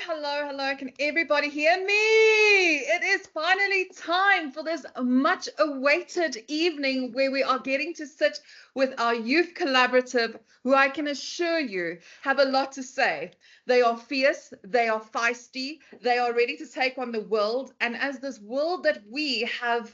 hello. Can everybody hear me? It is finally time for this much awaited evening where we are getting to sit with our youth collaborative, who I can assure you have a lot to say. They are fierce, they are feisty, they are ready to take on the world. And as this world that we have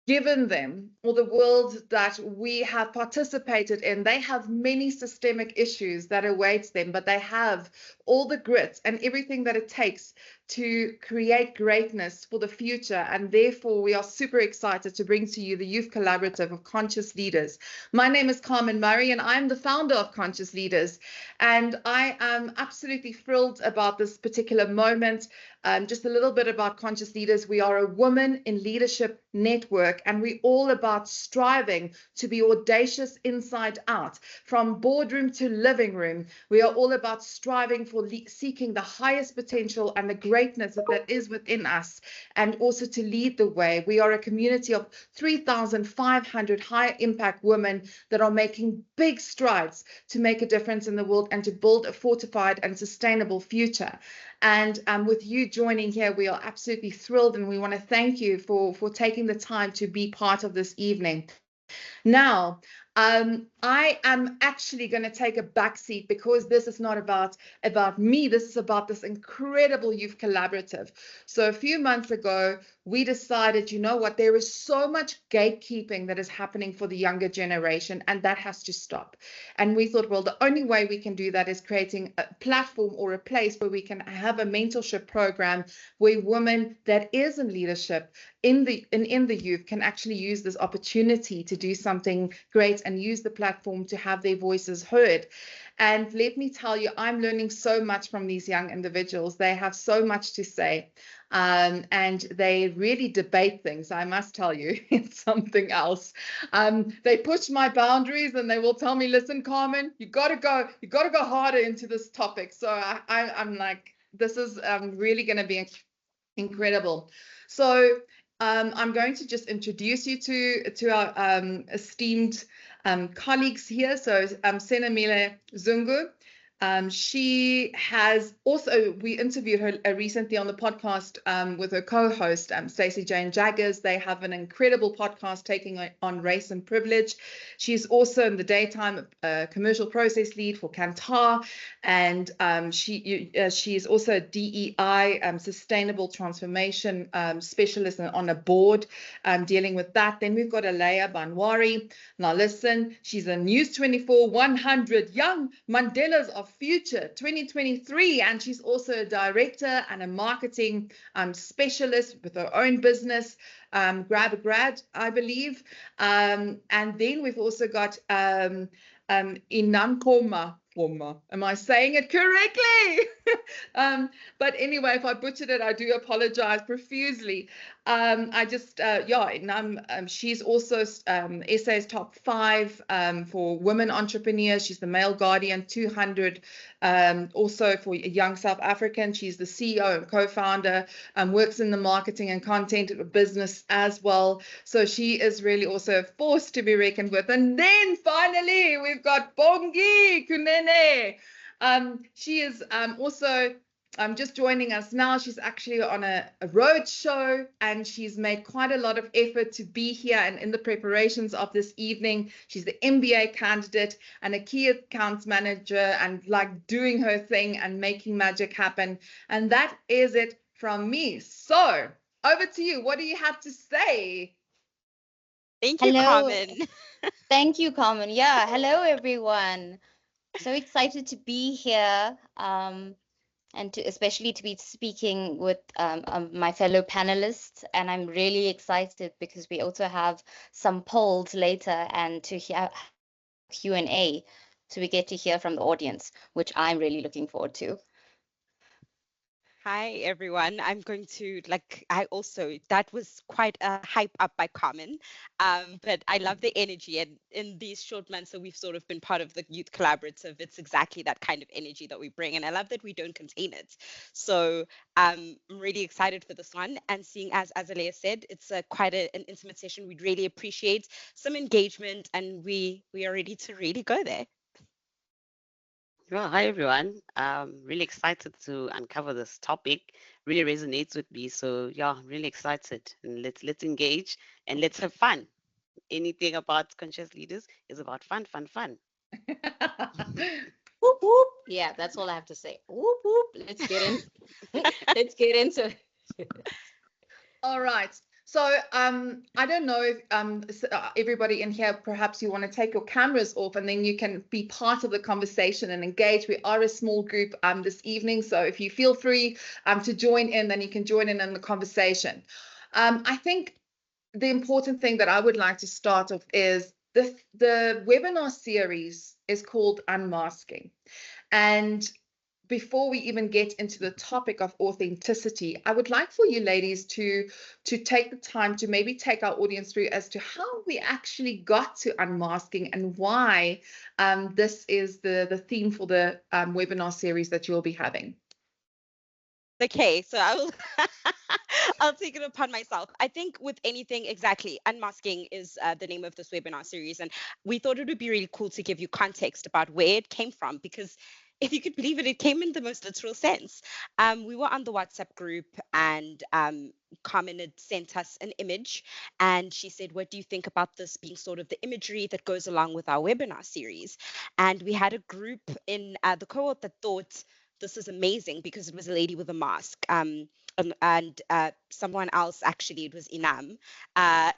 given them, or the world that we have participated in, they have many systemic issues that awaits them, but they have all the grit and everything that it takes to create greatness for the future. And therefore, we are super excited to bring to you the Youth Collaborative of Conscious Leaders. My name is Banwari, and I'm the founder of Conscious Leaders. And I am absolutely thrilled about this particular moment. Just a little bit about Conscious Leaders. We are a women in leadership network, and we're all about striving to be audacious inside out. From boardroom to living room, we are all about striving for seeking the highest potential and the greatness that is within us, and also to lead the way. We are a community of 3,500 high impact women that are making big strides to make a difference in the world and to build a fortified and sustainable future. And with you joining here, we are absolutely thrilled, and we want to thank you for taking the time to be part of this evening. Now, I am actually going to take a back seat because this is not about me. This is about this incredible youth collaborative. So a few months ago, we decided, you know what, there is so much gatekeeping that is happening for the younger generation, and that has to stop. And we thought, well, the only way we can do that is creating a platform or a place where we can have a mentorship program where women that is in leadership in the youth can actually use this opportunity to do something great and use the platform to have their voices heard. And let me tell you, I'm learning so much from these young individuals. They have so much to say, and they really debate things. I must tell you, it's something else. They push my boundaries, and they will tell me, listen, Carmen, you got to go harder into this topic. So I'm like, this is really going to be incredible. So I'm going to just introduce you to our esteemed colleagues here. So Senamile Zungu. She has also, we interviewed her recently on the podcast with her co-host, Stacey Jane Jaggers. They have an incredible podcast taking on race and privilege. She's also in the daytime commercial process lead for Kantar, and she is also a DEI sustainable transformation specialist on a board dealing with that. Then we've got Aleya Banwari. Now listen, she's a News 24 100 Young Mandelas of Future 2023, and she's also a director and a marketing specialist with her own business, Grab a Grad, I believe. And then we've also got Inam Qoma. Am I saying it correctly? But anyway, if I butchered it, I do apologize profusely. She's also SA's top 5 for women entrepreneurs. She's the Male Guardian 200, also for Young South African. She's the CEO and co-founder, works in the marketing and content business as well. So she is really also a force to be reckoned with. And then finally, we've got Bongi Kunene. She is also just joining us now. She's actually on a road show, and she's made quite a lot of effort to be here and in the preparations of this evening. She's the MBA candidate and a key accounts manager, and like doing her thing and making magic happen. And that is it from me. So over to you. What do you have to say? Thank you, Carmen. Thank you, Carmen. Yeah, hello, everyone. So excited to be here, and especially to be speaking with my fellow panelists. And I'm really excited because we also have some polls later and to hear Q&A. So we get to hear from the audience, which I'm really looking forward to. Hi, everyone. I'm going to, that was quite a hype up by Carmen, but I love the energy. And in these short months that we've sort of been part of the Youth Collaborative, it's exactly that kind of energy that we bring. And I love that we don't contain it. So I'm really excited for this one. And seeing, as Aleya said, it's quite an intimate session. We'd really appreciate some engagement, and we are ready to really go there. Well, hi everyone. Really excited to uncover this topic. Really resonates with me. So yeah, really excited. And let's engage and let's have fun. Anything about conscious leaders is about fun, fun, fun. Whoop whoop. Yeah, that's all I have to say. Whoop whoop. Let's get in. Let's get into it. All right. So I don't know if everybody in here, perhaps you want to take your cameras off and then you can be part of the conversation and engage. We are a small group this evening, so if you feel free to join in, then you can join in the conversation. I think the important thing that I would like to start off is the webinar series is called Unmasking. And before we even get into the topic of authenticity, I would like for you ladies to take the time to maybe take our audience through as to how we actually got to unmasking and why this is the theme for the webinar series that you'll be having. Okay, so I will I'll take it upon myself. I think with anything, exactly, unmasking is the name of this webinar series, and we thought it would be really cool to give you context about where it came from, because if you could believe it, it came in the most literal sense. We were on the WhatsApp group, and Carmen had sent us an image, and she said, "What do you think about this being sort of the imagery that goes along with our webinar series?" And we had a group in the cohort that thought this is amazing because it was a lady with a mask. And someone else, actually, it was Inam. Uh,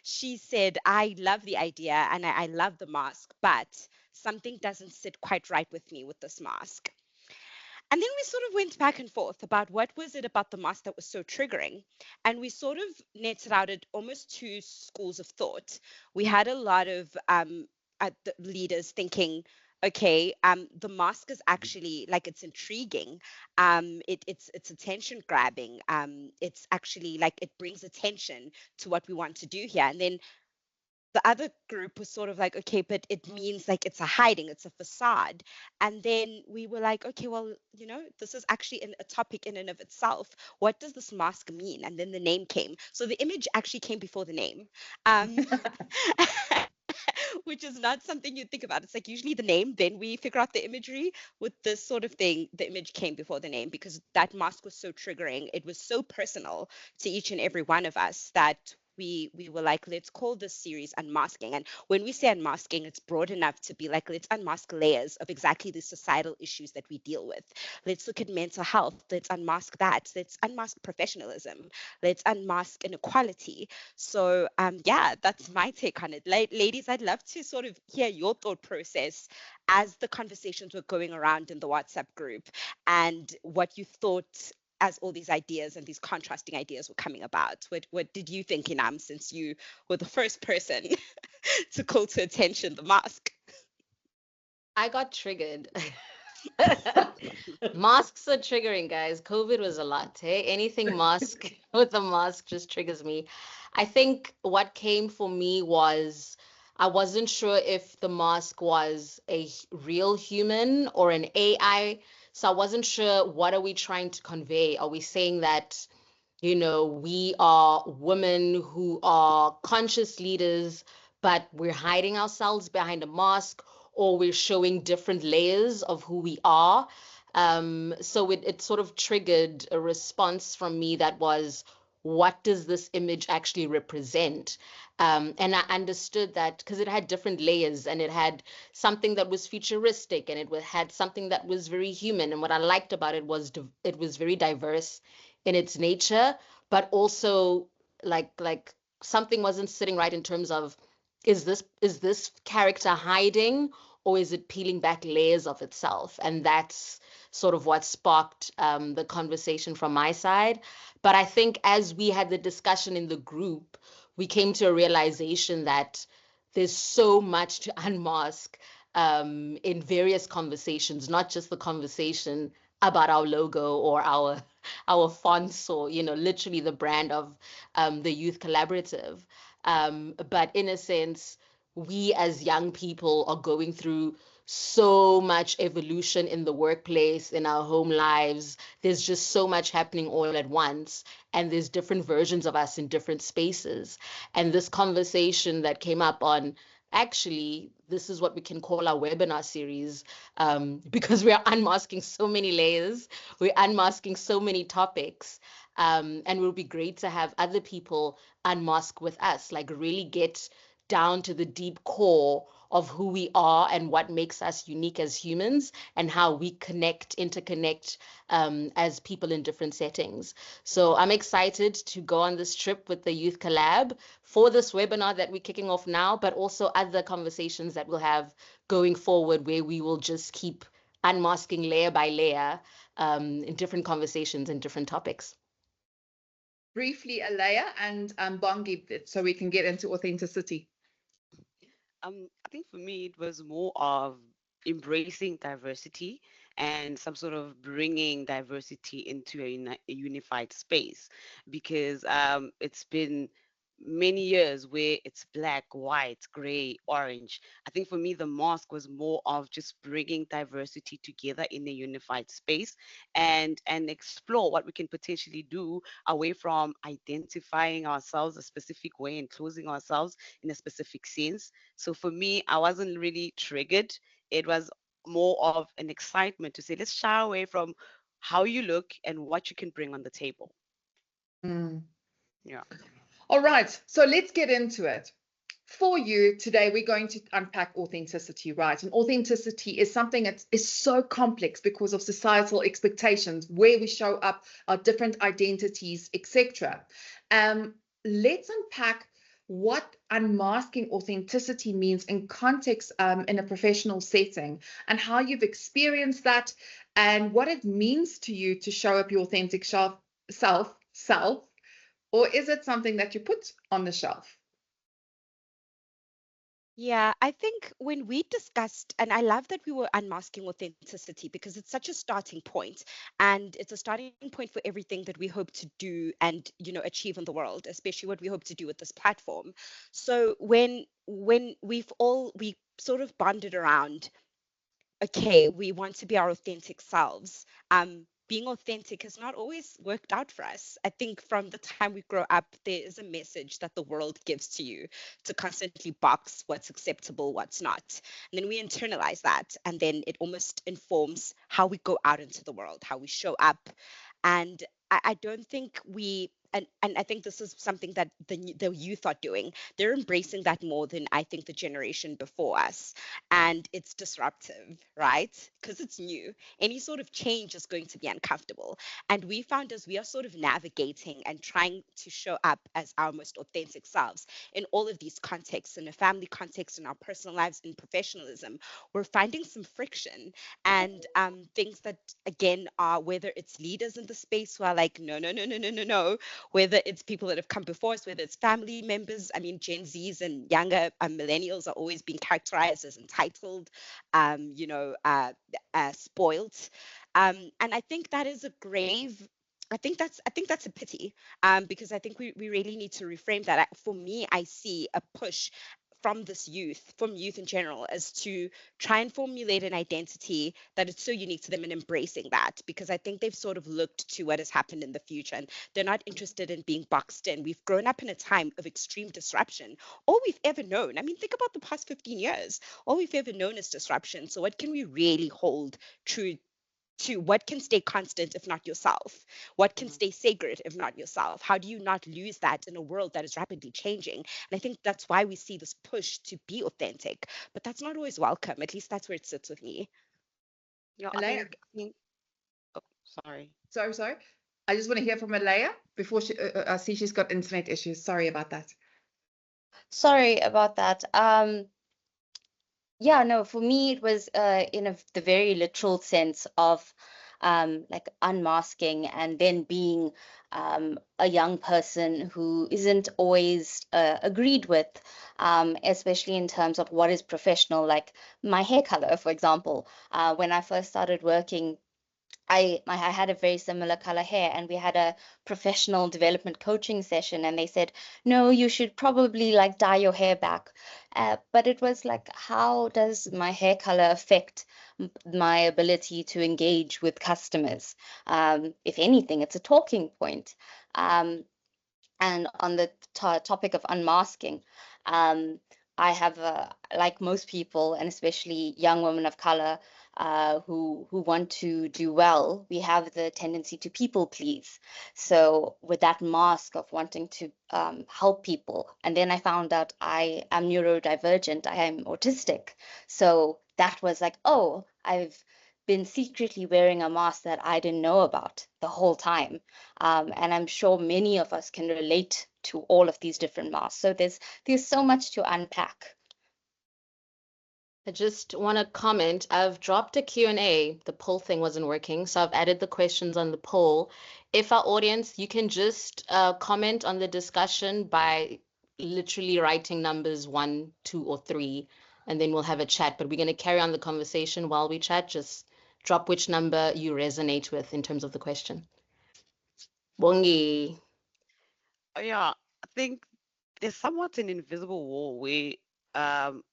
she said, "I love the idea and I love the mask, but something doesn't sit quite right with me with this mask." And then we sort of went back and forth about what was it about the mask that was so triggering. And we sort of netted out at almost two schools of thought. We had a lot of the leaders thinking, okay, the mask is actually like it's intriguing. It's attention grabbing. It's actually like it brings attention to what we want to do here. And then the other group was sort of like, okay, but it means like it's a hiding, it's a facade. And then we were like, okay, well, this is actually a topic in and of itself. What does this mask mean? And then the name came. So the image actually came before the name. Which is not something you'd think about. It's like usually the name, then we figure out the imagery. With this sort of thing, the image came before the name because that mask was so triggering. It was so personal to each and every one of us that we were like, let's call this series Unmasking. And when we say unmasking, it's broad enough to be like, let's unmask layers of exactly the societal issues that we deal with. Let's look at mental health. Let's unmask that. Let's unmask professionalism. Let's unmask inequality. So yeah, that's my take on it. Ladies, I'd love to sort of hear your thought process as the conversations were going around in the WhatsApp group and what you thought as all these ideas and these contrasting ideas were coming about. What did you think, Inam, since you were the first person to call to attention the mask? I got triggered. Masks are triggering, guys. COVID was a lot. Hey, anything mask with a mask just triggers me. I think what came for me was I wasn't sure if the mask was a real human or an AI. So I wasn't sure what are we trying to convey. Are we saying that, we are women who are conscious leaders, but we're hiding ourselves behind a mask, or we're showing different layers of who we are? So it sort of triggered a response from me that was, what does this image actually represent? And I understood that because it had different layers, and it had something that was futuristic, and it had something that was very human. And what I liked about it was it was very diverse in its nature, but also like something wasn't sitting right in terms of, is this character hiding, or is it peeling back layers of itself? And that's sort of what sparked the conversation from my side. But I think as we had the discussion in the group, we came to a realization that there's so much to unmask in various conversations, not just the conversation about our logo or our fonts, or literally the brand of the Youth Collaborative. But in a sense, we as young people are going through so much evolution in the workplace, in our home lives. There's just so much happening all at once, and there's different versions of us in different spaces. And this conversation that came up on actually, this is what we can call our webinar series, because we are unmasking so many layers, we're unmasking so many topics, and it will be great to have other people unmask with us, like really get down to the deep core of who we are and what makes us unique as humans and how we interconnect as people in different settings. So I'm excited to go on this trip with the Youth Collab for this webinar that we're kicking off now, but also other conversations that we'll have going forward where we will just keep unmasking layer by layer in different conversations and different topics. Briefly, Aleya and Bongi, so we can get into authenticity. I think for me, it was more of embracing diversity and some sort of bringing diversity into a unified space, because it's been many years where it's black, white, gray, orange. I think for me, the mask was more of just bringing diversity together in a unified space, and explore what we can potentially do away from identifying ourselves a specific way and closing ourselves in a specific sense. So for me, I wasn't really triggered. It was more of an excitement to say, let's shy away from how you look and what you can bring on the table. Yeah. All right, so let's get into it. For you today, we're going to unpack authenticity, right? And authenticity is something that is so complex because of societal expectations, where we show up, our different identities, etc. Let's unpack what unmasking authenticity means in context in a professional setting, and how you've experienced that, and what it means to you to show up your authentic self, or is it something that you put on the shelf? Yeah, I think when we discussed, and I love that we were unmasking authenticity because it's such a starting point, and it's a starting point for everything that we hope to do and achieve in the world, especially what we hope to do with this platform. So when we sort of bonded around, okay, we want to be our authentic selves. Being authentic has not always worked out for us. I think from the time we grow up, there is a message that the world gives to you to constantly box what's acceptable, what's not. And then we internalize that, and then it almost informs how we go out into the world, how we show up. And I don't think and I think this is something that the youth are doing. They're embracing that more than I think the generation before us. And it's disruptive, right? Because it's new. Any sort of change is going to be uncomfortable. And we found as we are sort of navigating and trying to show up as our most authentic selves in all of these contexts, in a family context, in our personal lives, in professionalism, we're finding some friction and things that, again, are whether it's leaders in the space who are like, no, no, no, no, no, no, no, whether it's people that have come before us, whether it's family members. I mean, Gen Zs and younger millennials are always being characterized as entitled, spoiled. And I think that is a grave. I think that's a pity, because I think we really need to reframe that. For me, I see a push from youth in general, as to try and formulate an identity that is so unique to them and embracing that, because I think they've sort of looked to what has happened in the future and they're not interested in being boxed in. We've grown up in a time of extreme disruption. All we've ever known, I mean, think about the past 15 years, all we've ever known is disruption. So what can we really hold true to? What can stay constant if not yourself? What can stay sacred if not yourself? How do you not lose that in a world that is rapidly changing? And I think that's why we see this push to be authentic, but that's not always welcome. At least that's where it sits with me. Yeah, Aleya? oh, sorry. Sorry. I just want to hear from Aleya before I see she's got internet issues. Sorry about that. Sorry about that. Yeah, no, for me it was in the very literal sense of like unmasking and then being a young person who isn't always agreed with, especially in terms of what is professional, like my hair color, for example. When I first started working, I had a very similar color hair, and we had a professional development coaching session, and they said, no, you should probably like dye your hair back. But it was like, how does my hair color affect my ability to engage with customers? If anything, it's a talking point. And on the topic of unmasking, I have, like most people, and especially young women of color, who want to do well, we have the tendency to people please. So with that mask of wanting to help people, and then I found out I am neurodivergent, I am autistic. So that was like, oh, I've been secretly wearing a mask that I didn't know about the whole time. And I'm sure many of us can relate to all of these different masks. So there's so much to unpack. I just want to comment. I've dropped a Q&A. The poll thing wasn't working, so I've added the questions on the poll. If our audience, you can just comment on the discussion by literally writing numbers 1, 2, or 3, and then we'll have a chat. But we're going to carry on the conversation while we chat. Just drop which number you resonate with in terms of the question. Bongi. Yeah, I think there's somewhat an invisible wall where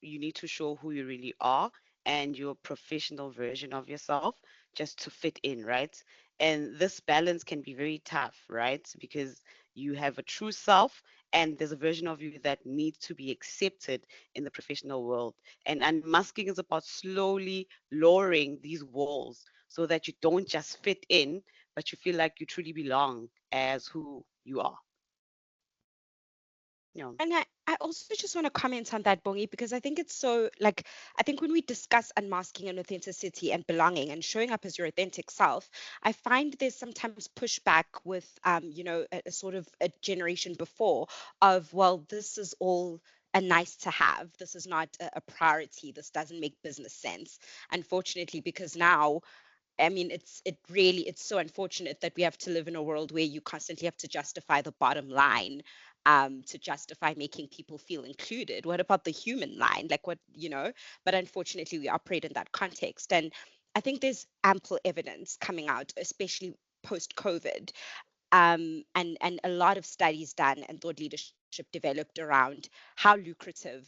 you need to show who you really are and your professional version of yourself just to fit in, right? And this balance can be very tough, right? Because you have a true self and there's a version of you that needs to be accepted in the professional world. And unmasking is about slowly lowering these walls so that you don't just fit in, but you feel like you truly belong as who you are. Yeah. And I also just want to comment on that, Bongi, because I think it's so like, I think when we discuss unmasking and authenticity and belonging and showing up as your authentic self, I find there's sometimes pushback with, a sort of a generation before of, well, this is all a nice to have. This is not a priority. This doesn't make business sense. Unfortunately, because now, I mean, it's so unfortunate that we have to live in a world where you constantly have to justify the bottom line, to justify making people feel included. What about the human line? Like what? But unfortunately, we operate in that context. And I think there's ample evidence coming out, especially post-COVID, and a lot of studies done and thought leadership developed around how lucrative,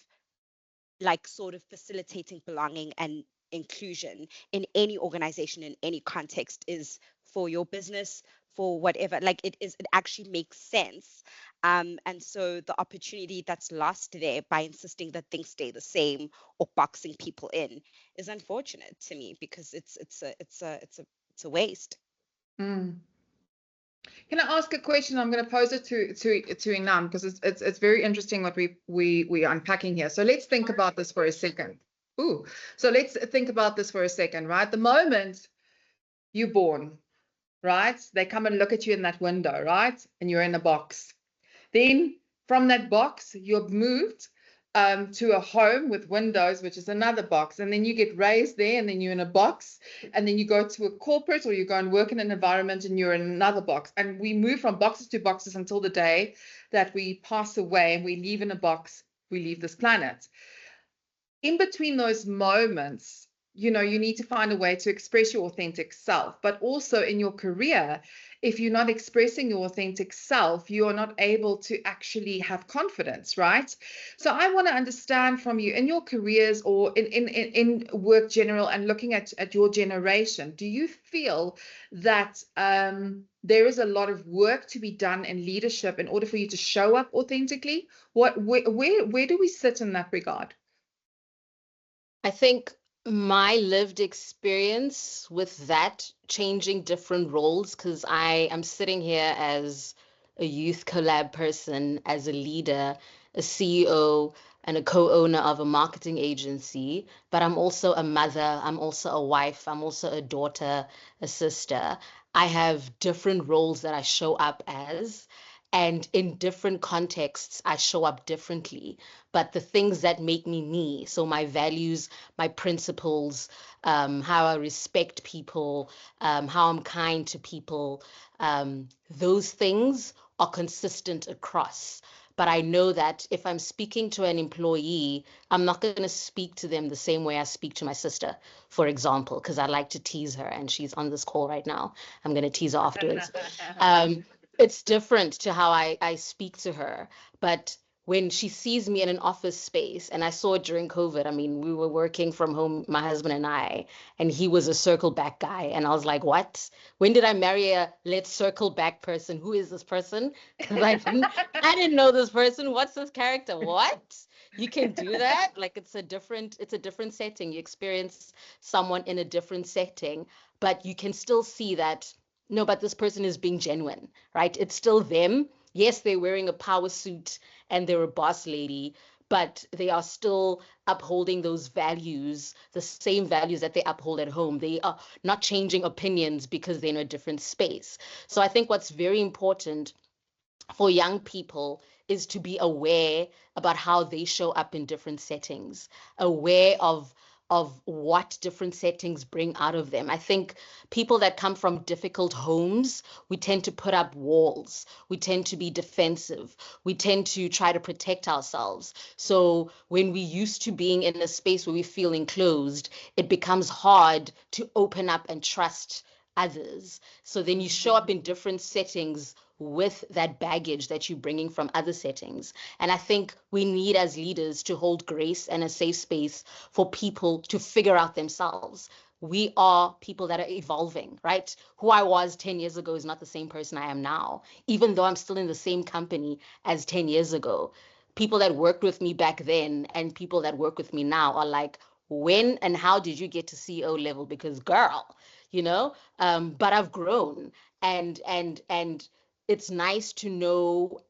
like sort of facilitating belonging and inclusion in any organization in any context is for your business, for whatever, like it actually makes sense. And so the opportunity that's lost there by insisting that things stay the same or boxing people in is unfortunate to me, because it's a waste. Mm. Can I ask a question? I'm going to pose it to Inam, because it's very interesting what we are unpacking here. So let's think about this for a second. So let's think about this for a second, right? The moment you're born, right? They come and look at you in that window, right? And you're in a box. Then from that box, you're moved to a home with windows, which is another box. And then you get raised there, and then you're in a box. And then you go to a corporate, or you go and work in an environment, and you're in another box. And we move from boxes to boxes until the day that we pass away and we leave in a box, we leave this planet. In between those moments, you need to find a way to express your authentic self. But also in your career, if you're not expressing your authentic self, you are not able to actually have confidence, right? So I want to understand from you, in your careers or in work general, and looking at your generation, do you feel that there is a lot of work to be done in leadership in order for you to show up authentically? Where do we sit in that regard? I think my lived experience with that changing different roles, because I am sitting here as a youth collab person, as a leader, a CEO, and a co-owner of a marketing agency, but I'm also a mother, I'm also a wife, I'm also a daughter, a sister. I have different roles that I show up as. And in different contexts, I show up differently. But the things that make me me, so my values, my principles, how I respect people, how I'm kind to people, those things are consistent across. But I know that if I'm speaking to an employee, I'm not going to speak to them the same way I speak to my sister, for example, because I like to tease her, and she's on this call right now. I'm going to tease her afterwards. It's different to how I speak to her, but when she sees me in an office space, and I saw it during COVID. I mean, we were working from home, my husband and I, and he was a circle back guy. And I was like, what? When did I marry a let's circle back person? Who is this person? Because I didn't know this person. What's this character? What? You can do that? Like it's a different setting. You experience someone in a different setting, but you can still see that, no, but this person is being genuine, right? It's still them. Yes, they're wearing a power suit and they're a boss lady, but they are still upholding those values, the same values that they uphold at home. They are not changing opinions because they're in a different space. So I think what's very important for young people is to be aware about how they show up in different settings, aware of what different settings bring out of them. I think people that come from difficult homes, we tend to put up walls. We tend to be defensive. We tend to try to protect ourselves. So when we used to being in a space where we feel enclosed, it becomes hard to open up and trust others. So then you show up in different settings with that baggage that you're bringing from other settings. And I think we need, as leaders, to hold grace and a safe space for people to figure out themselves. We are people that are evolving, right? Who I was 10 years ago is not the same person I am now, even though I'm still in the same company as 10 years ago. People that worked with me back then and people that work with me now are like, when and how did you get to CEO level? Because girl, but I've grown, and it's nice to know,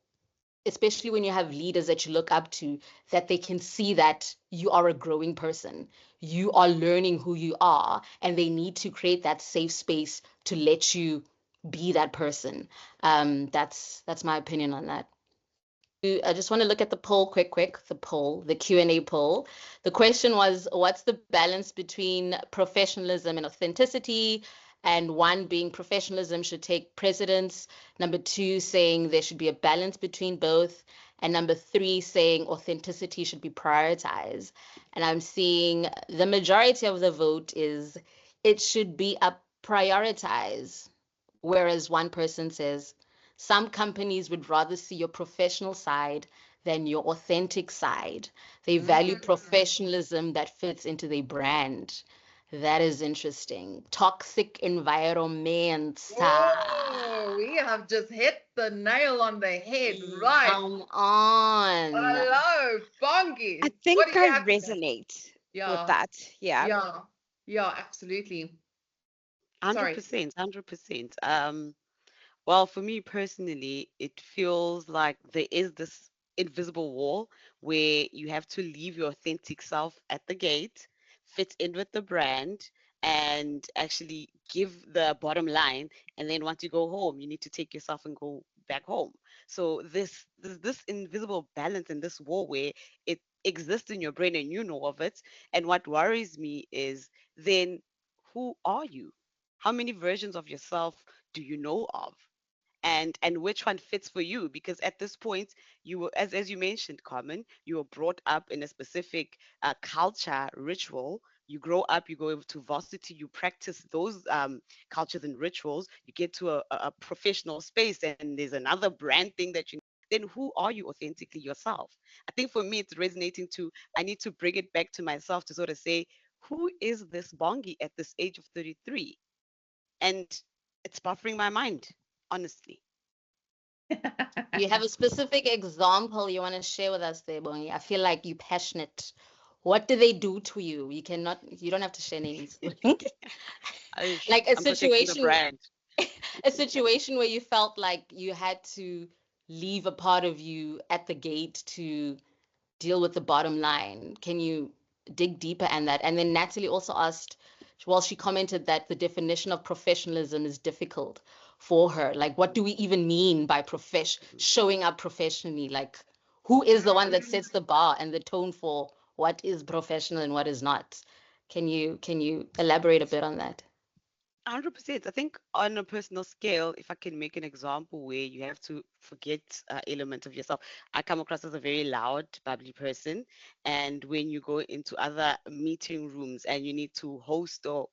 especially when you have leaders that you look up to, that they can see that you are a growing person. You are learning who you are, and they need to create that safe space to let you be that person. That's my opinion on that. I just want to look at the poll quick, the Q&A poll. The question was, what's the balance between professionalism and authenticity? And one being professionalism should take precedence. Number two saying there should be a balance between both. And number three saying authenticity should be prioritized. And I'm seeing the majority of the vote is it should be a prioritize. Whereas one person says, some companies would rather see your professional side than your authentic side. They value professionalism that fits into their brand. That is interesting. Toxic environments. Oh, we have just hit the nail on the head, right? Come on. Hello, Bongi. I What think do you I have to say? resonate Yeah, with that. Yeah. yeah, absolutely. Sorry. 100%, 100%. Well, for me personally, it feels like there is this invisible wall where you have to leave your authentic self at the gate, fit in with the brand, and actually give the bottom line. And then once you go home, you need to take yourself and go back home. So this invisible balance and this wall where it exists in your brain and you know of it. And what worries me is then who are you? How many versions of yourself do you know of? And which one fits for you? Because at this point, you were, as you mentioned, Carmen, you were brought up in a specific culture ritual. You grow up, you go to varsity, you practice those cultures and rituals. You get to a professional space, and there's another brand thing that you. Then who are you authentically yourself? I think for me, it's resonating to. I need to bring it back to myself to sort of say, who is this Bongi at this age of 33? And it's buffering my mind, honestly. You have a specific example you want to share with us there, Bongi? I feel like you're passionate. What do they do to you? You don't have to share names. Like a I'm protecting the situation, brand. a situation where you felt like you had to leave a part of you at the gate to deal with the bottom line. Can you dig deeper in that? And then Natalie also asked, well, she commented that the definition of professionalism is difficult for her. Like, what do we even mean by showing up professionally? Like, who is the one that sets the bar and the tone for what is professional and what is not? Can you elaborate a bit on that? 100%. I think on a personal scale, if I can make an example where you have to forget element of yourself, I come across as a very loud, bubbly person, and when you go into other meeting rooms and you need to host or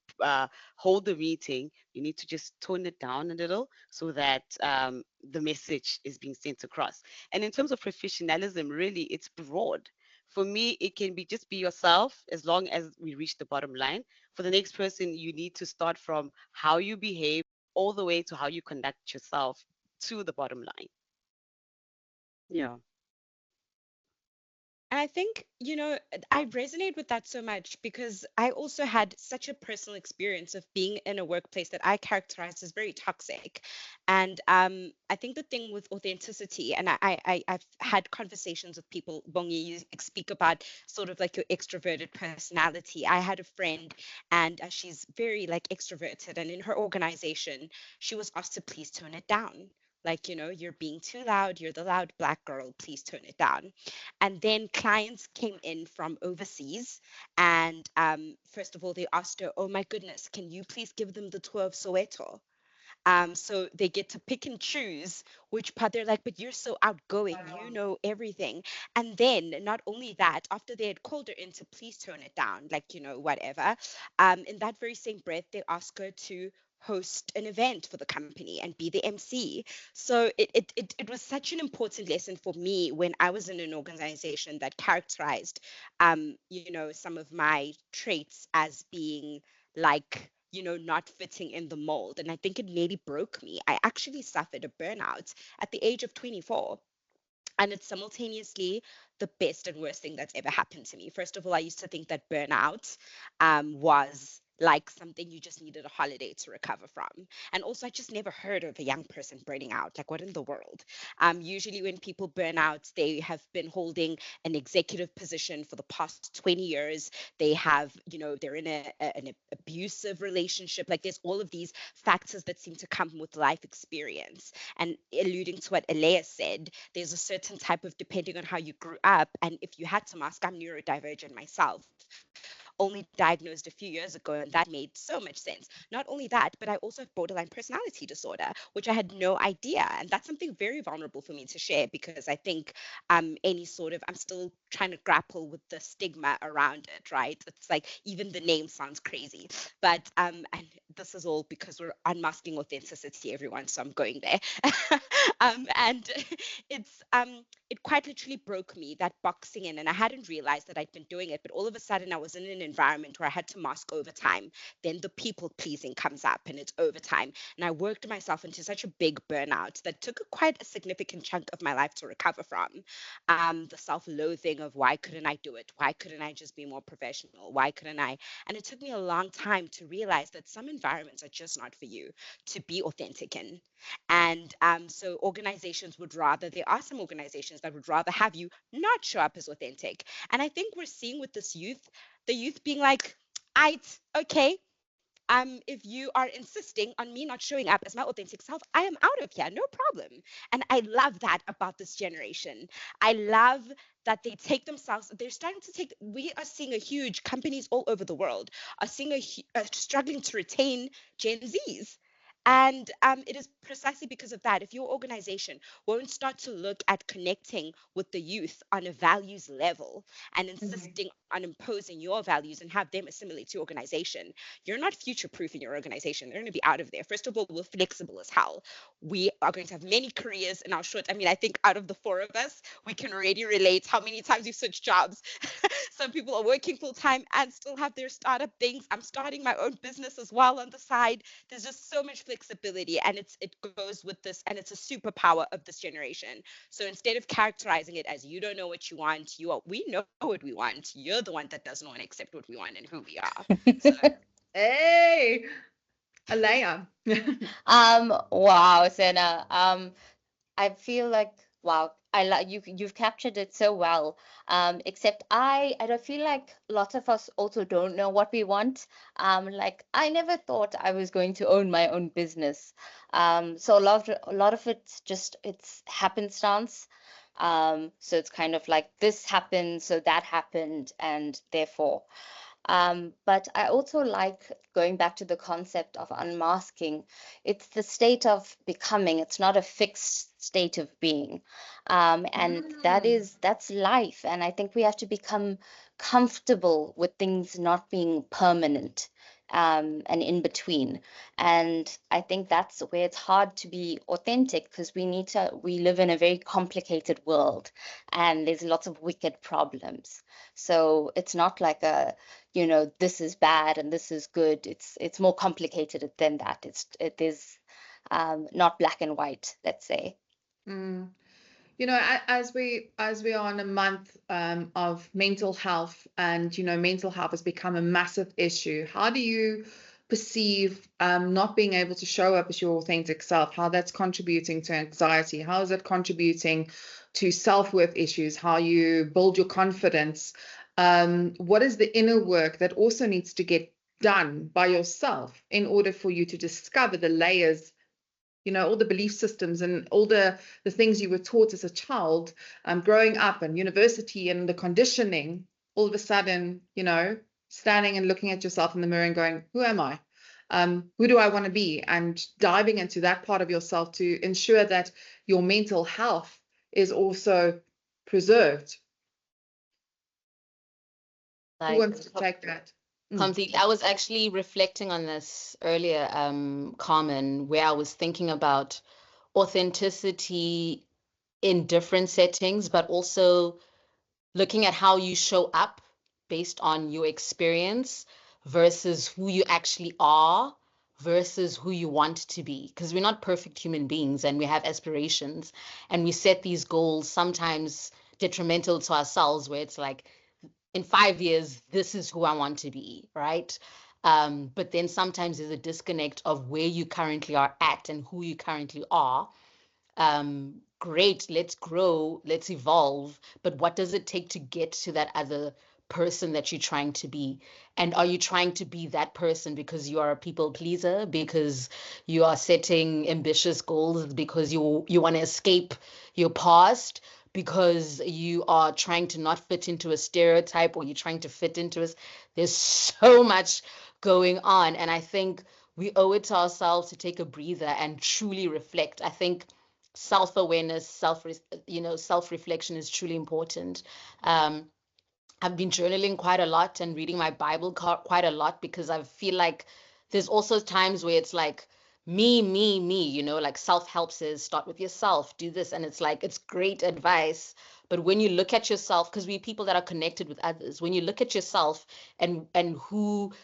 hold the meeting, you need to just tone it down a little so that the message is being sent across. And in terms of professionalism, really, it's broad. For me, it can be just be yourself as long as we reach the bottom line. For the next person, you need to start from how you behave all the way to how you conduct yourself to the bottom line. Yeah. And I think, I resonate with that so much because I also had such a personal experience of being in a workplace that I characterized as very toxic. And I think the thing with authenticity, and I've had conversations with people, Bongi, you speak about sort of like your extroverted personality. I had a friend and she's very like extroverted, and in her organization, she was asked to please tone it down. Like, you're being too loud, you're the loud black girl, please tone it down. And then clients came in from overseas. And first of all, they asked her, oh my goodness, can you please give them the tour of Soweto? So they get to pick and choose which part. They're like, but you're so outgoing, you know everything. And then not only that, after they had called her in to please tone it down, like, whatever, in that very same breath, they asked her to host an event for the company and be the MC. So it was such an important lesson for me when I was in an organization that characterized, some of my traits as being like, not fitting in the mold. And I think it nearly broke me. I actually suffered a burnout at the age of 24. And it's simultaneously the best and worst thing that's ever happened to me. First of all, I used to think that burnout was like something you just needed a holiday to recover from. And also, I just never heard of a young person burning out. Like, what in the world? Usually, when people burn out, they have been holding an executive position for the past 20 years. They have, they're in an abusive relationship. Like, there's all of these factors that seem to come with life experience. And alluding to what Aleya said, there's a certain type of, depending on how you grew up, and if you had to mask, I'm neurodivergent myself, only diagnosed a few years ago, and that made so much sense. Not only that, but I also have borderline personality disorder, which I had no idea. And that's something very vulnerable for me to share because I think I'm still trying to grapple with the stigma around it, right? It's like even the name sounds crazy. But and this is all because we're unmasking authenticity, everyone. So I'm going there. And it quite literally broke me, that boxing in, and I hadn't realized that I'd been doing it, but all of a sudden I was in an environment where I had to mask overtime. Then the people pleasing comes up and it's overtime, and I worked myself into such a big burnout that took quite a significant chunk of my life to recover from. The self-loathing of why couldn't I do it, why couldn't I just be more professional, why couldn't I, and it took me a long time to realize that some environments are just not for you to be authentic in. And so organizations would rather, there are some organizations that would rather have you not show up as authentic. And I think we're seeing with this youth, the youth being like, okay, if you are insisting on me not showing up as my authentic self, I am out of here, no problem. And I love that about this generation. I love that they take themselves, they're starting to take, we are seeing a huge, companies all over the world are seeing struggling to retain Gen Zs. And it is precisely because of that. If your organization won't start to look at connecting with the youth on a values level and insisting on imposing your values and have them assimilate to your organization, you're not future proof in your organization. They're going to be out of there. First of all, we're flexible as hell. We are going to have many careers in our short. I mean, I think out of the four of us, we can already relate how many times we've switched jobs. Some people are working full time and still have their startup things. I'm starting my own business as well on the side. There's just so much flexibility, and it goes with this, and it's a superpower of this generation. So instead of characterizing it as you don't know what you want, we know what we want. You're the one that doesn't want to accept what we want and who we are. So, Hey, Aleya. Wow, Sena. I feel like wow, you've captured it so well. Except I don't feel like lots of us also don't know what we want. Like I never thought I was going to own my own business. So a lot of it's happenstance. So it's kind of like this happened, so that happened, and therefore. But I also like going back to the concept of unmasking. It's the state of becoming. It's not a fixed state of being. And that's life. And I think we have to become comfortable with things not being permanent, and in between. And I think that's where it's hard to be authentic, because we live in a very complicated world, and there's lots of wicked problems. So it's not like this is bad and this is good. It's more complicated than that. It is not black and white, let's say. Mm. As we are on a month of mental health, and mental health has become a massive issue, how do you perceive not being able to show up as your authentic self, how that's contributing to anxiety, how is it contributing to self-worth issues, how you build your confidence? What is the inner work that also needs to get done by yourself in order for you to discover the layers, all the belief systems and all the things you were taught as a child, growing up and university and the conditioning, all of a sudden, standing and looking at yourself in the mirror and going, who am I? Who do I want to be? And diving into that part of yourself to ensure that your mental health is also preserved. Who wants to take that? Completely. I was actually reflecting on this earlier, Carmen, where I was thinking about authenticity in different settings, but also looking at how you show up based on your experience versus who you actually are versus who you want to be. Because we're not perfect human beings, and we have aspirations, and we set these goals, sometimes detrimental to ourselves, where it's like, in 5 years, this is who I want to be, right? But then sometimes there's a disconnect of where you currently are at and who you currently are. Great, let's grow, let's evolve, but what does it take to get to that other person that you're trying to be? And are you trying to be that person because you are a people pleaser, because you are setting ambitious goals, because you want to escape your past, because you are trying to not fit into a stereotype, or you're trying to fit into us? There's so much going on, and I think we owe it to ourselves to take a breather and truly reflect. I think self-awareness, self-reflection is truly important. I've been journaling quite a lot and reading my Bible quite a lot, because I feel like there's also times where it's like me, like self-help says, start with yourself, do this. And it's like, it's great advice. But when you look at yourself, because we're people that are connected with others, when you look at yourself and who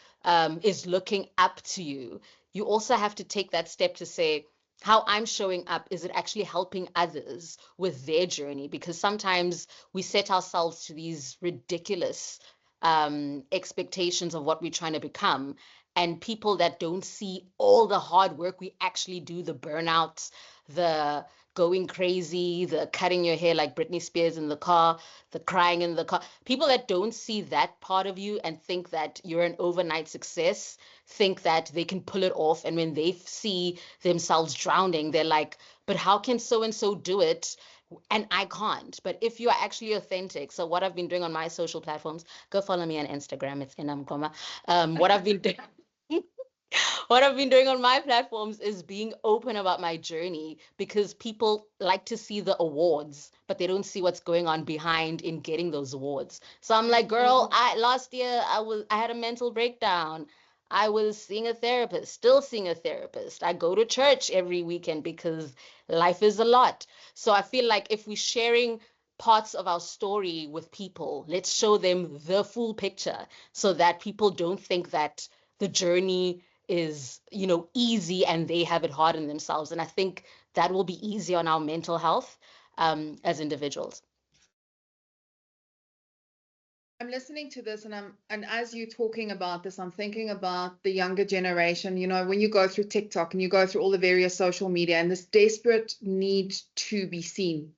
is looking up to you, you also have to take that step to say, how I'm showing up, is it actually helping others with their journey? Because sometimes we set ourselves to these ridiculous expectations of what we're trying to become. And people that don't see all the hard work we actually do, the burnouts, the going crazy, the cutting your hair like Britney Spears in the car, the crying in the car. People that don't see that part of you and think that you're an overnight success, think that they can pull it off. And when they see themselves drowning, they're like, but how can so-and-so do it? And I can't. But if you are actually authentic, so what I've been doing on my social platforms, go follow me on Instagram, it's Inam Qoma. What I've been doing what I've been doing on my platforms is being open about my journey, because people like to see the awards, but they don't see what's going on behind in getting those awards. So I'm like, girl, last year I had a mental breakdown. I was seeing a therapist, still seeing a therapist. I go to church every weekend because life is a lot. So I feel like if we're sharing parts of our story with people, let's show them the full picture, so that people don't think that the journey is, easy and they have it hard in themselves. And I think that will be easy on our mental health as individuals. I'm listening to this, and as you're talking about this, I'm thinking about the younger generation. When you go through TikTok and you go through all the various social media, and this desperate need to be seen,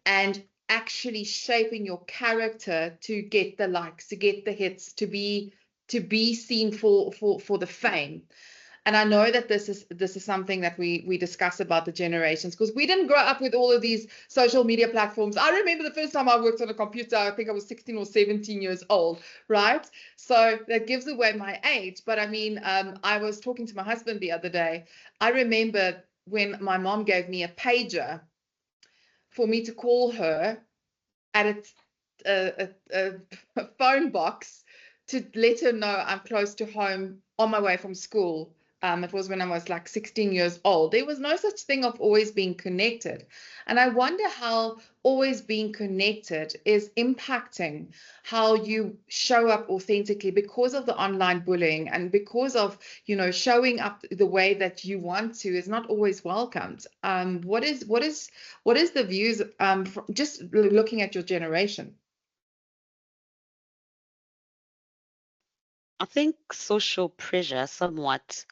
and actually shaping your character to get the likes, to get the hits, to be seen for the fame. And I know that this is something that we discuss about the generations, because we didn't grow up with all of these social media platforms. I remember the first time I worked on a computer, I think I was 16 or 17 years old, right? So that gives away my age. But I mean, I was talking to my husband the other day. I remember when my mom gave me a pager for me to call her at a phone box to let her know I'm close to home on my way from school. It was when I was like 16 years old. There was no such thing of always being connected. And I wonder how always being connected is impacting how you show up authentically because of the online bullying, and because of, you know, showing up the way that you want to is not always welcomed. What is the views from just looking at your generation? I think social pressure somewhat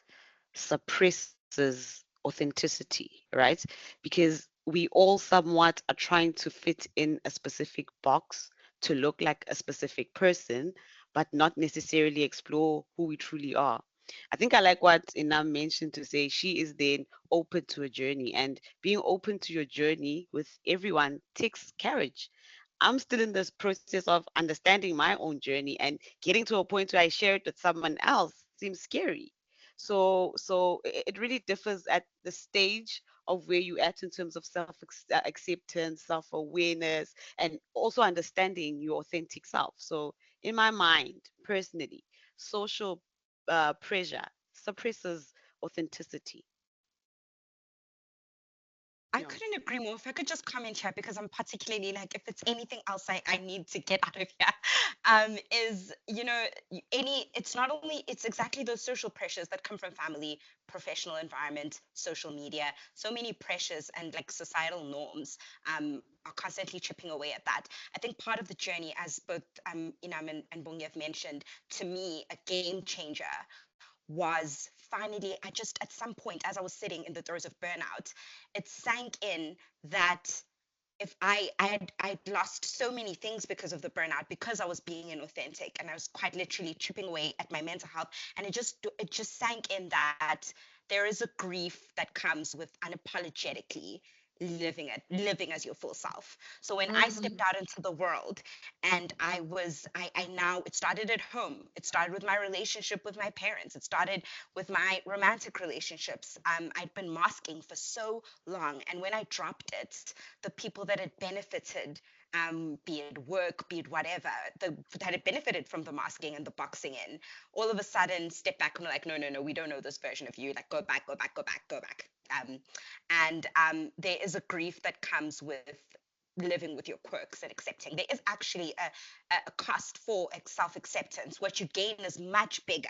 suppresses authenticity, right? Because we all somewhat are trying to fit in a specific box to look like a specific person, but not necessarily explore who we truly are. I think I like what Inam mentioned, to say she is then open to a journey, and being open to your journey with everyone takes courage. I'm still in this process of understanding my own journey, and getting to a point where I share it with someone else seems scary. So it really differs at the stage of where you at in terms of self acceptance, self awareness, and also understanding your authentic self. So in my mind, personally, social pressure suppresses authenticity. I Yeah. couldn't agree more. If I could just comment here, because I'm particularly like, if it's anything else I need to get out of here, is, you know, it's not only, it's exactly those social pressures that come from family, professional environment, social media, so many pressures and like societal norms are constantly chipping away at that. I think part of the journey, as both Inam and Bongi have mentioned, to me, a game changer was finally, I just, at some point, as I was sitting in the throes of burnout, it sank in that if I'd lost so many things because of the burnout, because I was being inauthentic, and I was quite literally chipping away at my mental health. And it just sank in that there is a grief that comes with unapologetically living as your full self. So when I stepped out into the world, and I now, it started at home, it started with my relationship with my parents, it started with my romantic relationships. I'd been masking for so long, and when I dropped it, the people that had benefited, be it work, be it whatever, that had benefited from the masking and the boxing in, all of a sudden step back and were like, no, no, no, we don't know this version of you. Like, go back, go back, go back, go back. And there is a grief that comes with living with your quirks and accepting. There is actually a cost for self-acceptance. What you gain is much bigger,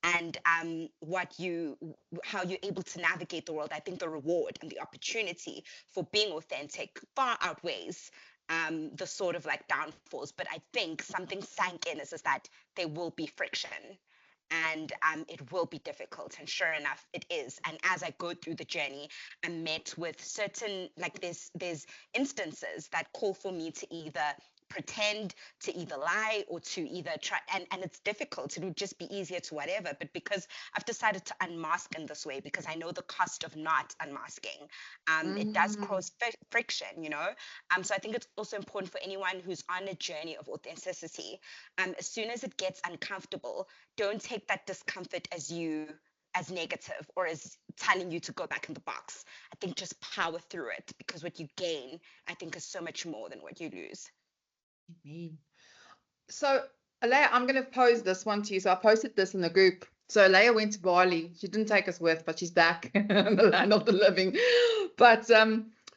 and how you're able to navigate the world. I think the reward and the opportunity for being authentic far outweighs the sort of like downfalls. But I think something sank in is that there will be friction, and it will be difficult, and sure enough it is. And as I go through the journey, I'm met with certain, like, there's instances that call for me to either pretend, to either lie, or to either try, and it's difficult. It would just be easier to whatever. But because I've decided to unmask in this way, because I know the cost of not unmasking, it does cause friction, you know. So I think it's also important for anyone who's on a journey of authenticity, as soon as it gets uncomfortable, don't take that discomfort as negative, or as telling you to go back in the box. I think just power through it, because what you gain, I think, is so much more than what you lose. Amen. So, Aleya, I'm going to pose this one to you. So I posted this in the group. So Aleya went to Bali. She didn't take us with, but she's back in the land of the living. But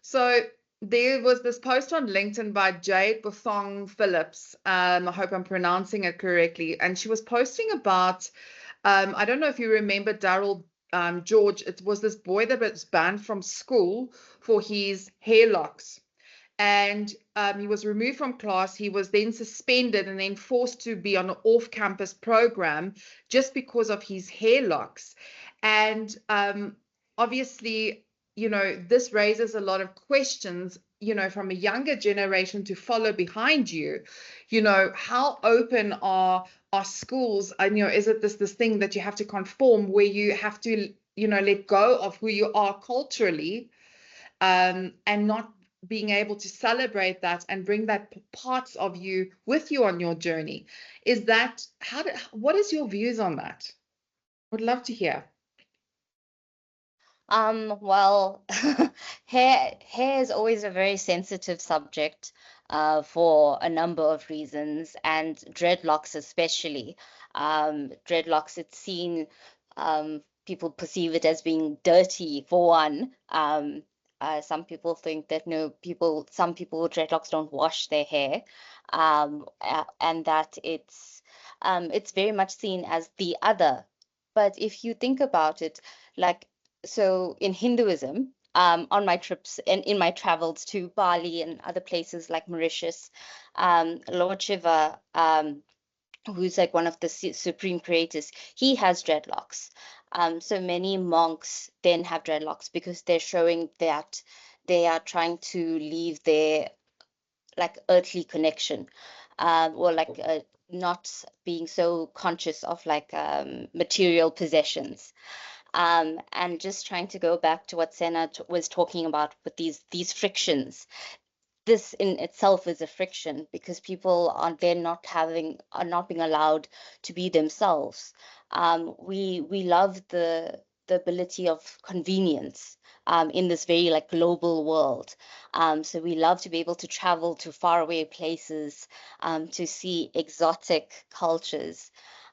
so there was this post on LinkedIn by Jade Bothong Phillips. I hope I'm pronouncing it correctly. And she was posting about, I don't know if you remember Daryl George. It was this boy that was banned from school for his hair locks. And he was removed from class. He was then suspended and then forced to be on an off-campus program just because of his hair locks. And obviously, this raises a lot of questions, from a younger generation to follow behind you. How open are schools? And, is it this thing that you have to conform, where you have to, let go of who you are culturally, and not being able to celebrate that and bring that parts of you with you on your journey? Is that, what is your views on that? Would love to hear. Well, hair is always a very sensitive subject for a number of reasons, and dreadlocks especially. Dreadlocks, it's seen, people perceive it as being dirty, for one. Some people think that some people with dreadlocks don't wash their hair, and that it's very much seen as the other. But if you think about it, like, so in Hinduism, on my trips and in my travels to Bali and other places like Mauritius, Lord Shiva, who's like one of the supreme creators, he has dreadlocks. So many monks then have dreadlocks because they're showing that they are trying to leave their like earthly connection, or like not being so conscious of like material possessions. And just trying to go back to what Sena was talking about with these frictions. This in itself is a friction because people are not being allowed to be themselves. We love the ability of convenience in this very like global world. So we love to be able to travel to faraway places, to see exotic cultures.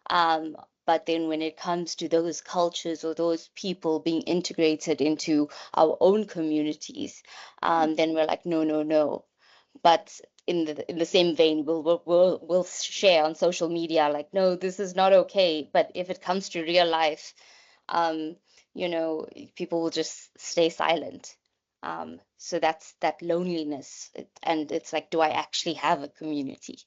But then when it comes to those cultures or those people being integrated into our own communities, then we're like, no, no, no. But in the same vein, we'll share on social media like, no, this is not okay. But if it comes to real life, people will just stay silent. So that's that loneliness, and it's like, do I actually have a community?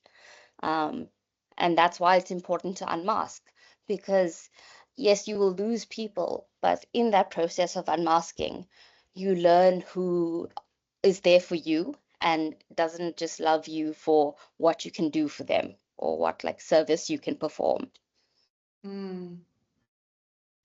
And that's why it's important to unmask, because yes, you will lose people, but in that process of unmasking, you learn who is there for you and doesn't just love you for what you can do for them or what like service you can perform.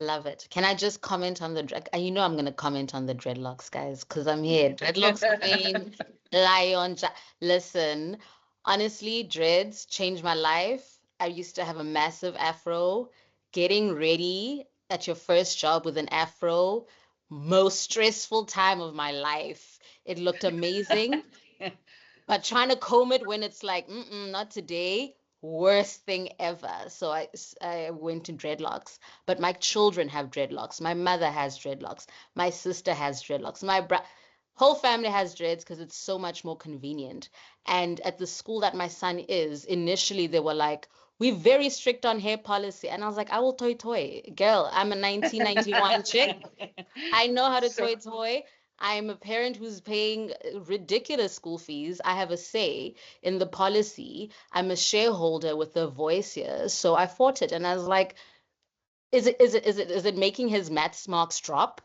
Love it. Can I just comment on the I'm going to comment on the dreadlocks, guys, because I'm here. Dreadlocks queen, lion. Listen, honestly, dreads changed my life. I used to have a massive afro. Getting ready at your first job with an afro, most stressful time of my life. It looked amazing. But trying to comb it when it's like, not today, worst thing ever. So I went to dreadlocks. But my children have dreadlocks. My mother has dreadlocks. My sister has dreadlocks. My whole family has dreads because it's so much more convenient. And at the school that my son is, initially they were like, we're very strict on hair policy. And I was like, I will toy. Girl, I'm a 1991 chick. I know how to toy. I'm a parent who's paying ridiculous school fees. I have a say in the policy. I'm a shareholder with a voice here. So I fought it. And I was like, is it making his maths marks drop?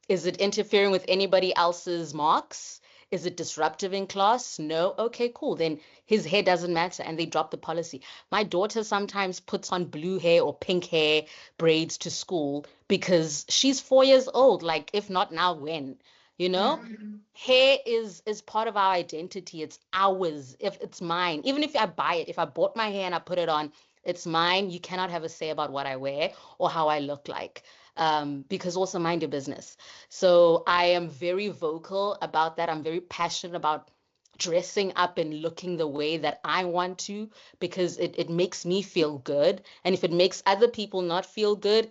Is it interfering with anybody else's marks? Is it disruptive in class? No. Okay, cool. Then his hair doesn't matter, and they drop the policy. My daughter sometimes puts on blue hair or pink hair braids to school because she's 4 years old. Like, if not now, when? Hair is part of our identity. It's ours. If it's mine, even if I buy it, if I bought my hair and I put it on, it's mine. You cannot have a say about what I wear or how I look like. Because also mind your business. So I am very vocal about that. I'm very passionate about dressing up and looking the way that I want to, because it makes me feel good. And if it makes other people not feel good,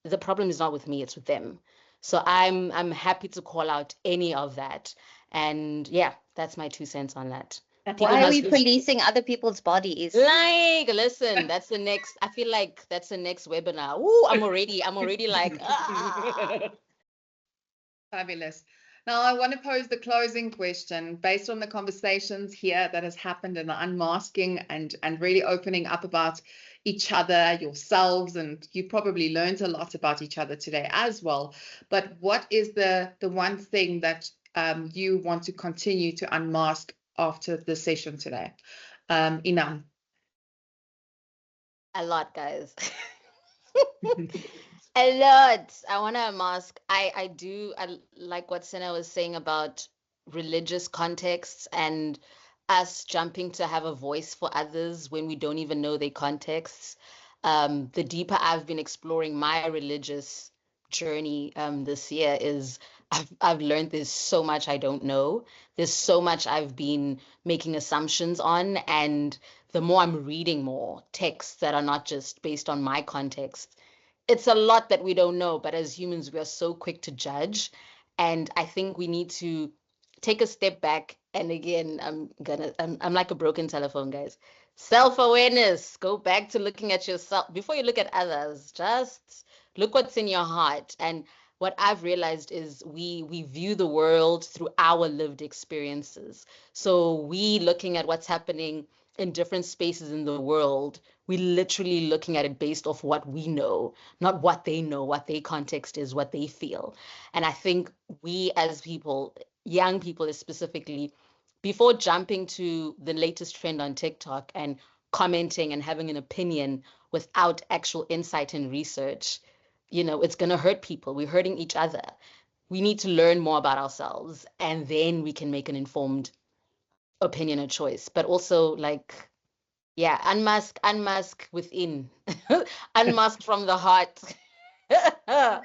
the problem is not with me, it's with them. So I'm happy to call out any of that. And yeah, that's my 2 cents on that. Why are we policing other people's bodies? Like, listen, that's the next, I feel like that's the next webinar. Ooh, I'm already like, Fabulous. Now, I want to pose the closing question based on the conversations here that has happened in the unmasking and really opening up about each other, yourselves, and you probably learned a lot about each other today as well. But what is the one thing that you want to continue to unmask after the session today? Inam. A lot, guys. A lot. I want to mask. I like what Sena was saying about religious contexts and us jumping to have a voice for others when we don't even know their contexts. The deeper I've been exploring my religious journey this year is I've learned there's so much I don't know. There's so much I've been making assumptions on, and the more I'm reading more texts that are not just based on my context, it's a lot that we don't know, but as humans, we are so quick to judge. And I think we need to take a step back. And again, I'm like a broken telephone, guys. Self-awareness. Go back to looking at yourself before you look at others. Just look what's in your heart. And what I've realized is we view the world through our lived experiences. So we looking at what's happening in different spaces in the world, we literally looking at it based off what we know, not what they know, what their context is, what they feel. And I think we as people, young people specifically, before jumping to the latest trend on TikTok and commenting and having an opinion without actual insight and research, it's going to hurt people. We're hurting each other. We need to learn more about ourselves, and then we can make an informed opinion or choice. But also, like, yeah, unmask within, unmask from the heart. Yeah,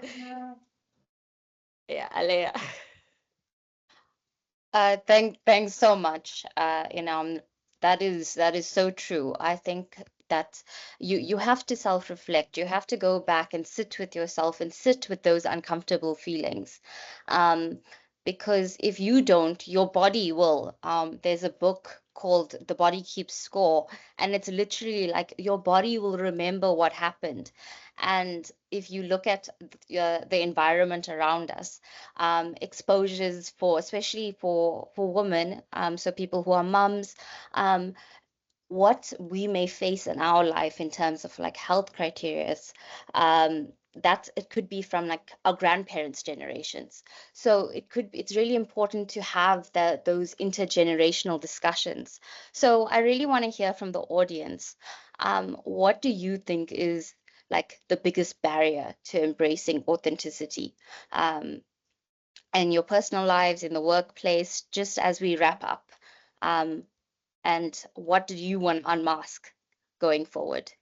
Aleya. Thanks so much. That is so true. I think that you have to self-reflect. You have to go back and sit with yourself and sit with those uncomfortable feelings. Because if you don't, your body will. There's a book called The Body Keeps Score, and it's literally like your body will remember what happened. And if you look at the environment around us, exposures for especially for women, so people who are mums, um, what we may face in our life in terms of like health criteria, that it could be from like our grandparents' generations. So it's really important to have those intergenerational discussions. So I really want to hear from the audience. What do you think is like the biggest barrier to embracing authenticity? In your personal lives, in the workplace, just as we wrap up. Um, and what do you want to unmask going forward?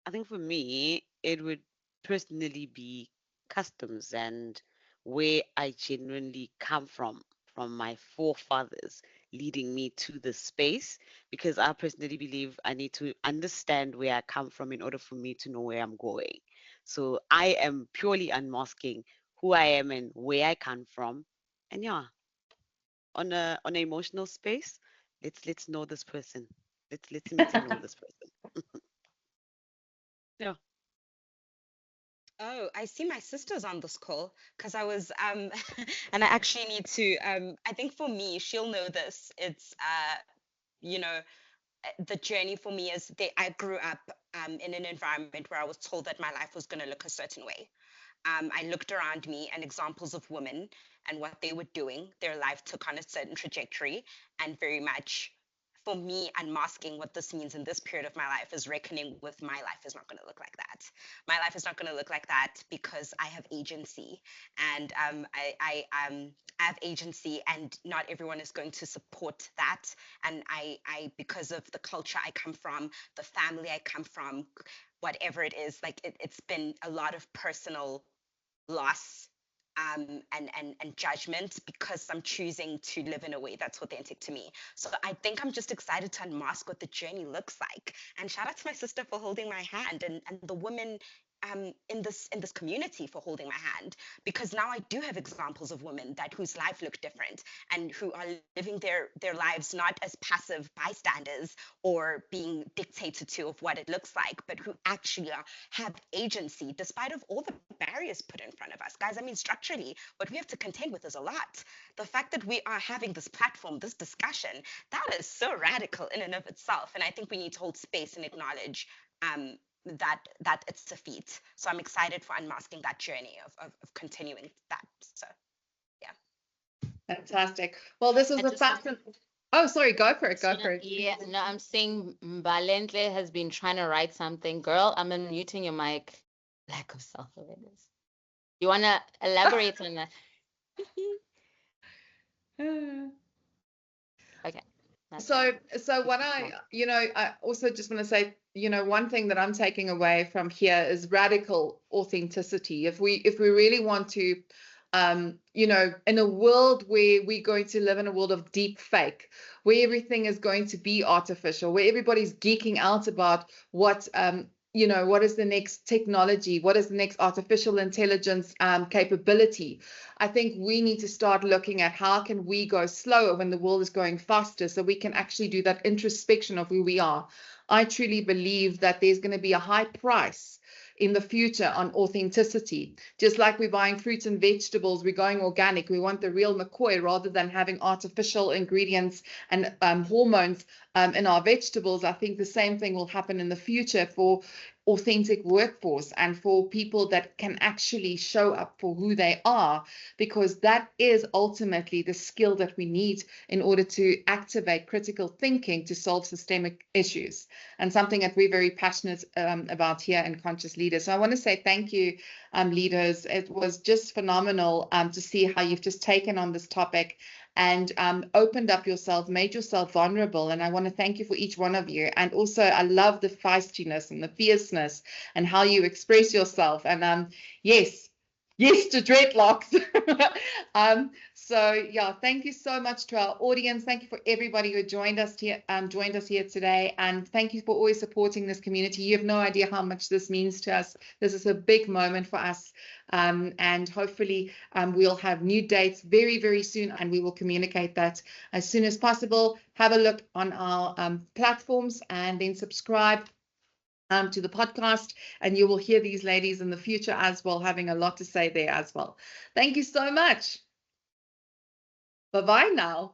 I think for me, it would personally be customs and where I genuinely come from my forefathers leading me to this space, because I personally believe I need to understand where I come from in order for me to know where I'm going. So I am purely unmasking who I am and where I come from. And yeah, on a emotional space, let's know this person. Let's meet and know this person. Yeah. Oh, I see my sister's on this call because I was and I actually need to I think for me, she'll know this. It's you know, the journey for me is that I grew up in an environment where I was told that my life was going to look a certain way. I looked around me and examples of women and what they were doing. Their life took on a certain trajectory, and very much for me, unmasking what this means in this period of my life is reckoning with my life is not going to look like that. My life is not going to look like that because I have agency, and I have agency, and not everyone is going to support that. And because of the culture I come from, the family I come from, whatever it is, like it's been a lot of personal loss and judgment because I'm choosing to live in a way that's authentic to me. So I think I'm just excited to unmask what the journey looks like. And shout out to my sister for holding my hand and the women in this community for holding my hand, because now I do have examples of women whose life look different and who are living their lives not as passive bystanders or being dictated to of what it looks like, but who actually have agency despite of all the barriers put in front of us. Guys, I mean, structurally, what we have to contend with is a lot. The fact that we are having this platform, this discussion, that is so radical in and of itself. And I think we need to hold space and acknowledge that it's a feat. So I'm excited for unmasking that journey of continuing that. So yeah. Fantastic. Well, this was a fascinating. Oh, sorry, go for it. Go for it. Yeah, no, I'm saying Mbalentle has been trying to write something. Girl, I'm unmuting your mic. Lack of self-awareness. You want to elaborate on that? Okay. So what I also just want to say, one thing that I'm taking away from here is radical authenticity. If we really want to, in a world where we're going to live in a world of deep fake, where everything is going to be artificial, where everybody's geeking out about what is the next technology, what is the next artificial intelligence capability. I think we need to start looking at how can we go slower when the world is going faster, so we can actually do that introspection of who we are. I truly believe that there's going to be a high price in the future on authenticity. Just like we're buying fruits and vegetables, we're going organic. We want the real McCoy rather than having artificial ingredients and hormones in our vegetables. I think the same thing will happen in the future for authentic workforce and for people that can actually show up for who they are, because that is ultimately the skill that we need in order to activate critical thinking to solve systemic issues, and something that we're very passionate about here in Conscious Leaders. So I want to say thank you, leaders. It was just phenomenal to see how you've just taken on this topic and opened up yourself, made yourself vulnerable. And I want to thank you for each one of you. And also, I love the feistiness and the fierceness and how you express yourself. And yes to dreadlocks. So yeah, thank you so much to our audience. Thank you for everybody who joined us here today, and thank you for always supporting this community. You have no idea how much this means to us. This is a big moment for us, and hopefully we'll have new dates very, very soon, and we will communicate that as soon as possible. Have a look on our platforms and then subscribe to the podcast, and you will hear these ladies in the future as well, having a lot to say there as well. Thank you so much. Bye-bye now.